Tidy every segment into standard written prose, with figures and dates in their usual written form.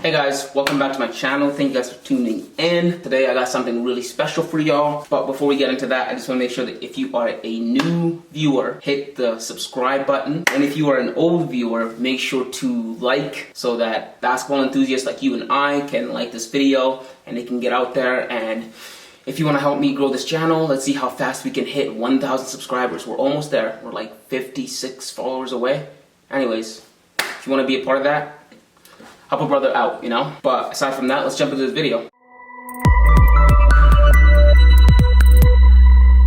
Hey guys, welcome back to my channel. Thank you guys for tuning in. Today I got something really special for y'all. But before we get into that, I just want to make sure that if you are a new viewer, hit the subscribe button. And if you are an old viewer, make sure to like so that basketball enthusiasts like you and I can like this video and they can get out there. And if you want to help me grow this channel, let's see how fast we can hit 1,000 subscribers. We're almost there. We're like 56 followers away. Anyways, if you want to be a part of that, help a brother out, you know? But aside from that, let's jump into this video.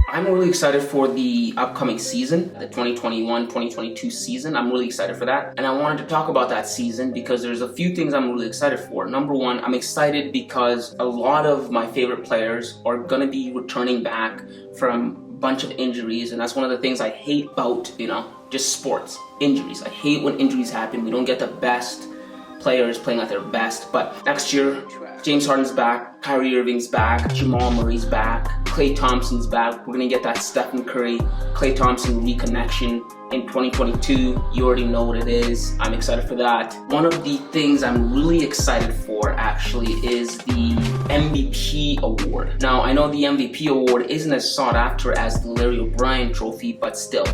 I'm really excited for the upcoming season, the 2021-2022 season. I'm really excited for that. And I wanted to talk about that season because there's a few things I'm really excited for. Number one, I'm excited because a lot of my favorite players are gonna be returning back from a bunch of injuries. And that's one of the things I hate about, just sports, injuries. I hate when injuries happen. We don't get the best players playing at their best. But next year, James Harden's back, Kyrie Irving's back, Jamal Murray's back, Klay Thompson's back. We're gonna get that Steph Curry, Klay Thompson reconnection in 2022. You already know what it is. I'm excited for that. One of the things I'm really excited for actually is the MVP award. Now, I know the MVP award isn't as sought after as the Larry O'Brien trophy, but still,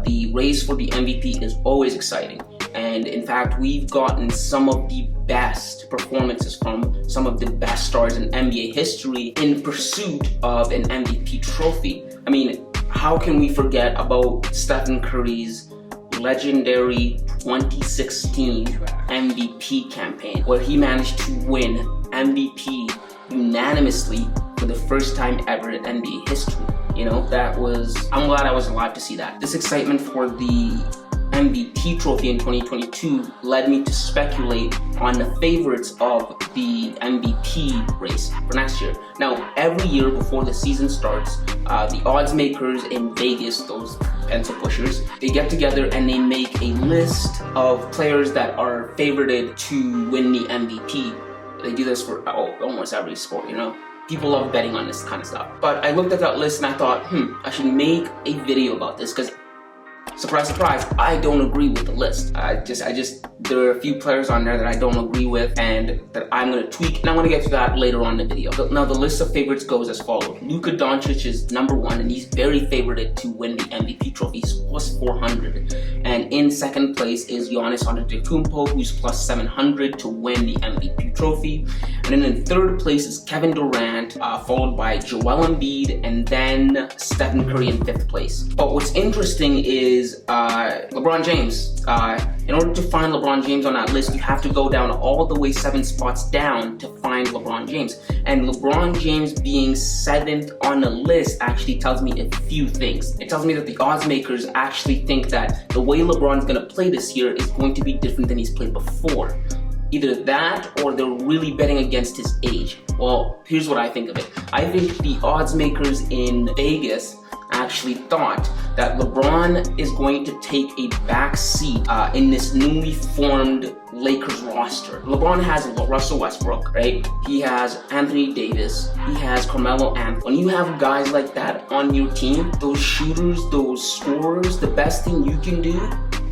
the race for the MVP is always exciting. And in fact, we've gotten some of the best performances from some of the best stars in NBA history in pursuit of an MVP trophy. I mean, how can we forget about Steph Curry's legendary 2016 MVP campaign, where he managed to win MVP unanimously for the first time ever in NBA history. I'm glad I was alive to see that. This excitement for the MVP trophy in 2022 led me to speculate on the favorites of the MVP race for next year. Now, every year before the season starts, the odds makers in Vegas, those pencil pushers, they get together and they make a list of players that are favorited to win the MVP. They do this for almost every sport, People love betting on this kind of stuff. But I looked at that list and I thought, I should make a video about this because surprise, surprise, I don't agree with the list. There are a few players on there that I don't agree with and that I'm gonna tweak, and I'm gonna get to that later on in the video. Now, the list of favorites goes as follows. Luka Doncic is number one, and he's very favorited to win the MVP trophy. He's plus 400. And in second place is Giannis Antetokounmpo, who's plus 700 to win the MVP trophy. And then in third place is Kevin Durant, followed by Joel Embiid, and then Steph Curry in fifth place. But what's interesting is LeBron James. In order to find LeBron James on that list, you have to go down all the way 7 spots down to find LeBron James. And LeBron James being 7th on the list actually tells me a few things. It tells me that the odds makers actually think that the way LeBron's gonna play this year is going to be different than he's played before. Either that or they're really betting against his age. Well, here's what I think of it. I think the odds makers in Vegas actually thought that LeBron is going to take a back seat in this newly formed Lakers roster. LeBron has Russell Westbrook, right? He has Anthony Davis. He has Carmelo Anthony. When you have guys like that on your team, those shooters, those scorers, the best thing you can do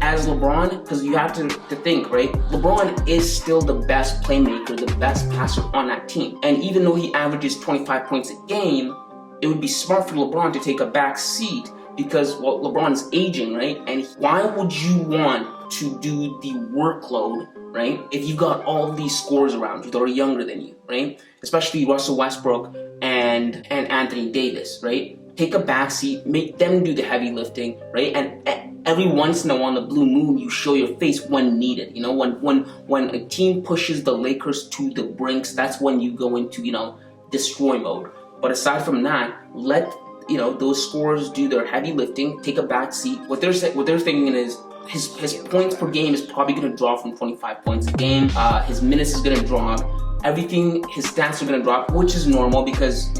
as LeBron, because you have to think, right? LeBron is still the best playmaker, the best passer on that team. And even though he averages 25 points a game, it would be smart for LeBron to take a back seat because, LeBron's aging, right? And why would you want to do the workload, right, if you've got all these scorers around you that are younger than you, right? Especially Russell Westbrook and Anthony Davis, right? Take a back seat, make them do the heavy lifting, right? And every once in a while on the blue moon, you show your face when needed. When a team pushes the Lakers to the brinks, that's when you go into, destroy mode. But aside from that, let those scorers do their heavy lifting, take a back seat. What they're thinking is his points per game is probably going to drop from 25 points a game. His minutes is going to drop. Everything, his stats are going to drop, which is normal because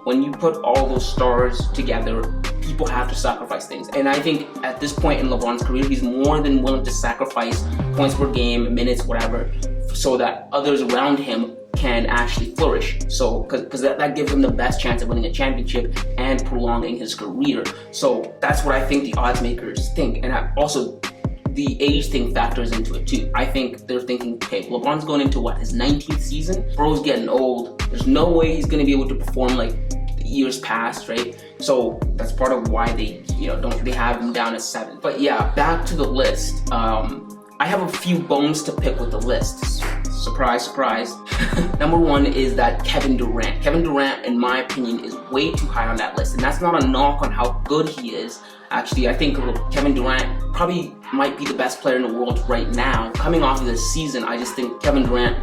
when you put all those stars together, people have to sacrifice things. And I think at this point in LeBron's career, he's more than willing to sacrifice points per game, minutes, whatever, so that others around him can actually flourish. So, because that gives him the best chance of winning a championship and prolonging his career. So that's what I think the odds makers think. And I also the age thing factors into it too. I think they're thinking, okay, LeBron's going into what, his 19th season? Bro's getting old. There's no way he's gonna be able to perform like the years past, right? So that's part of why they, they have him down as 7. But yeah, back to the list. I have a few bones to pick with the list. Surprise, surprise. Number 1 is that Kevin Durant. Kevin Durant, in my opinion, is way too high on that list. And that's not a knock on how good he is. Actually, I think Kevin Durant probably might be the best player in the world right now. Coming off of this season, I just think Kevin Durant,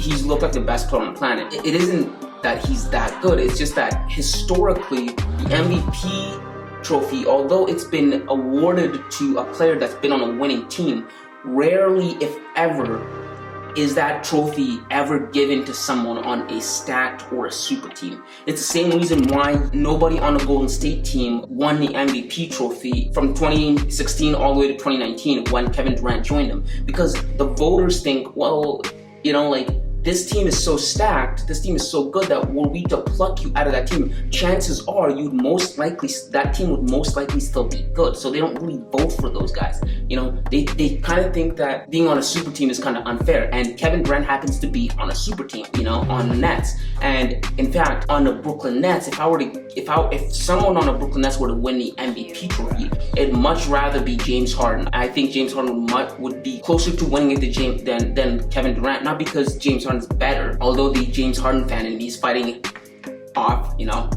he's looked like the best player on the planet. It isn't that he's that good. It's just that historically, the MVP trophy, although it's been awarded to a player that's been on a winning team, rarely, if ever, is that trophy ever given to someone on a stacked or a super team. It's the same reason why nobody on the Golden State team won the MVP trophy from 2016 all the way to 2019 when Kevin Durant joined them. Because the voters think, well, this team is so stacked, this team is so good that were we to pluck you out of that team, chances are that team would most likely still be good. So they don't really vote for those guys. They kind of think that being on a super team is kind of unfair. And Kevin Durant happens to be on a super team, on the Nets. And in fact, on the Brooklyn Nets, if someone on the Brooklyn Nets were to win the MVP trophy, it'd much rather be James Harden. I think James Harden would be closer to winning it than Kevin Durant, not because James Harden's better, although the James Harden fan in me is fighting off,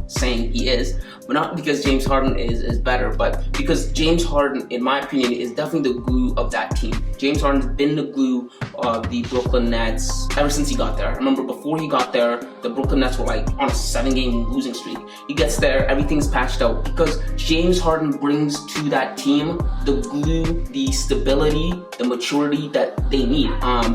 saying he is, but not because James Harden is better, but because James Harden, in my opinion, is definitely the glue of that team. James Harden's been the glue of the Brooklyn Nets ever since he got there. I remember before he got there, the Brooklyn Nets were like on a 7-game losing streak. He gets there, everything's patched out because James Harden brings to that team the glue, the stability, the maturity that they need.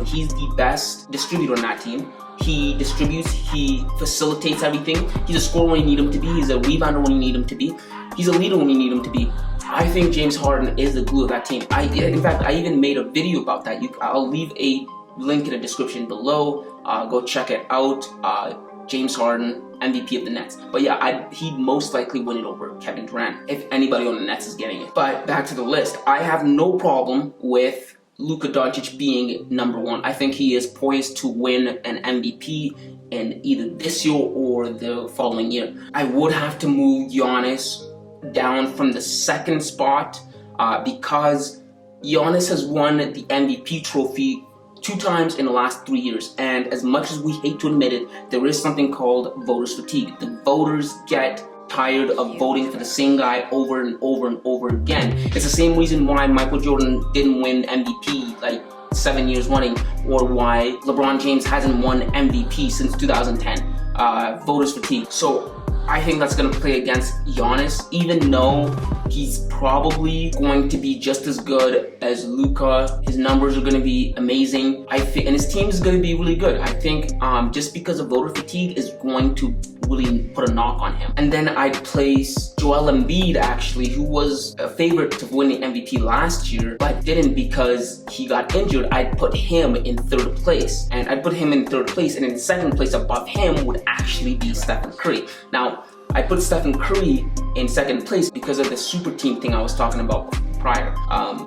He's the best distributor on that team. He distributes, he facilitates everything. He's a scorer when you need him to be. He's a rebounder when you need him to be. He's a leader when you need him to be. I think James Harden is the glue of that team. In fact, I even made a video about that. I'll leave a link in the description below. Go check it out. James Harden, MVP of the Nets. But yeah, he'd most likely win it over Kevin Durant if anybody on the Nets is getting it. But back to the list. I have no problem with Luka Doncic being number 1. I think he is poised to win an MVP in either this year or the following year. I would have to move Giannis down from the 2nd spot because Giannis has won the MVP trophy 2 times in the last 3 years. And as much as we hate to admit it, there is something called voters fatigue. The voters get tired of voting for the same guy over and over and over again. It's the same reason why Michael Jordan didn't win MVP like 7 years running, or why LeBron James hasn't won MVP since 2010. Voters fatigue. So I think that's going to play against Giannis, even though he's probably going to be just as good as Luka. His numbers are going to be amazing. I think, and his team is going to be really good. I think just because of voter fatigue is going to really put a knock on him. And then I'd place Joel Embiid, actually, who was a favorite to win the MVP last year, but didn't because he got injured. I'd put him in 3rd place. And I'd put him in 3rd place, and in 2nd place above him would actually be Stephen Curry. Now, I put Stephen Curry in 2nd place because of the super team thing I was talking about prior.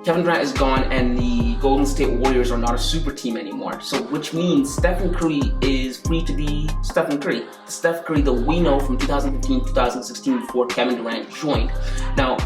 Kevin Durant is gone and the Golden State Warriors are not a super team anymore. So which means Stephen Curry is free to be Stephen Curry. The Steph Curry that we know from 2015, 2016 before Kevin Durant joined. Now,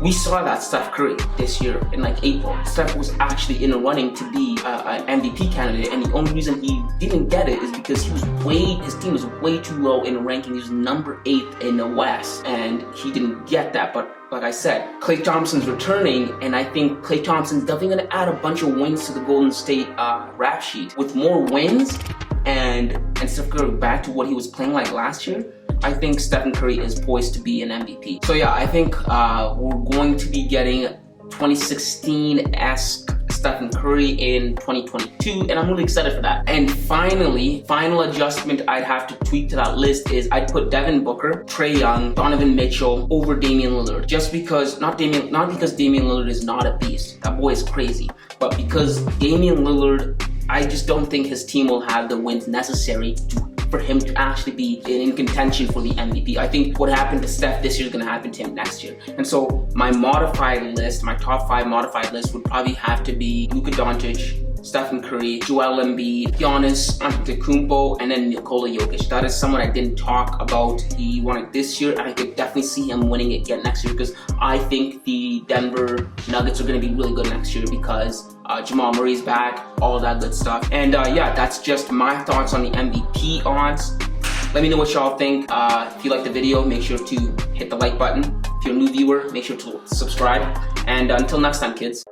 we saw that Steph Curry this year in like April. Steph was actually in the running to be an MVP candidate, and the only reason he didn't get it is because his team was way too low in the ranking. He was number 8 in the West, and he didn't get that. But like I said, Klay Thompson's returning, and I think Klay Thompson's definitely going to add a bunch of wins to the Golden State rap sheet. With more wins and Steph Curry back to what he was playing like last year, I think Stephen Curry is poised to be an MVP. So yeah, I think we're going to be getting 2016-esque Stephen Curry in 2022, and I'm really excited for that. And finally, final adjustment I'd have to tweak to that list is I'd put Devin Booker, Trae Young, Donovan Mitchell over Damian Lillard. Just because, not because Damian Lillard is not a beast, that boy is crazy, but because Damian Lillard, I just don't think his team will have the wins necessary to for him to actually be in contention for the MVP. I think what happened to Steph this year is going to happen to him next year. And so my modified list, my top 5 modified list would probably have to be Luka Doncic, Stephen Curry, Joel Embiid, Giannis Antetokounmpo, and then Nikola Jokic. That is someone I didn't talk about. He won it this year, and I could definitely see him winning it again next year because I think the Denver Nuggets are going to be really good next year because Jamal Murray's back, all that good stuff. And yeah, that's just my thoughts on the MVP odds. Let me know what y'all think. If you like the video, make sure to hit the like button. If you're a new viewer, make sure to subscribe. And until next time, kids.